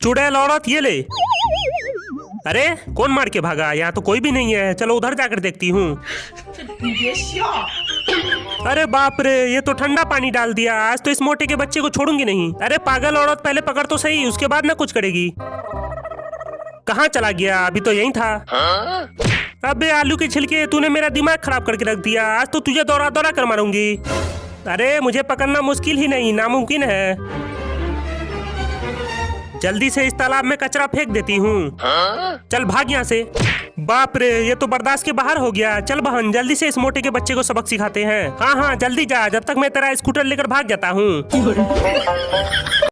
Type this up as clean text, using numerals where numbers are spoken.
चुड़ैल औरत ये ले। अरे कौन मार के भागा? यहाँ तो कोई भी नहीं है, चलो उधर जाकर देखती हूँ। अरे बाप रे, ये तो ठंडा पानी डाल दिया। आज तो इस मोटे के बच्चे को छोड़ूंगी नहीं। अरे पागल औरत, पहले पकड़ तो सही, उसके बाद ना कुछ करेगी। कहाँ चला गया? अभी तो यहीं था। अबे आलू के छिलके, तूने मेरा दिमाग खराब करके रख दिया। आज तो तुझे दौड़ा दौड़ा कर मारूंगी। अरे मुझे पकड़ना मुश्किल ही नहीं, नामुमकिन है। जल्दी से इस तालाब में कचरा फेंक देती हूँ। चल भाग यहाँ से। बाप रे, ये तो बर्दाश्त के बाहर हो गया। चल बहन, जल्दी से इस मोटे के बच्चे को सबक सिखाते हैं। हाँ हाँ जल्दी जा, जब तक मैं तेरा स्कूटर लेकर भाग जाता हूँ।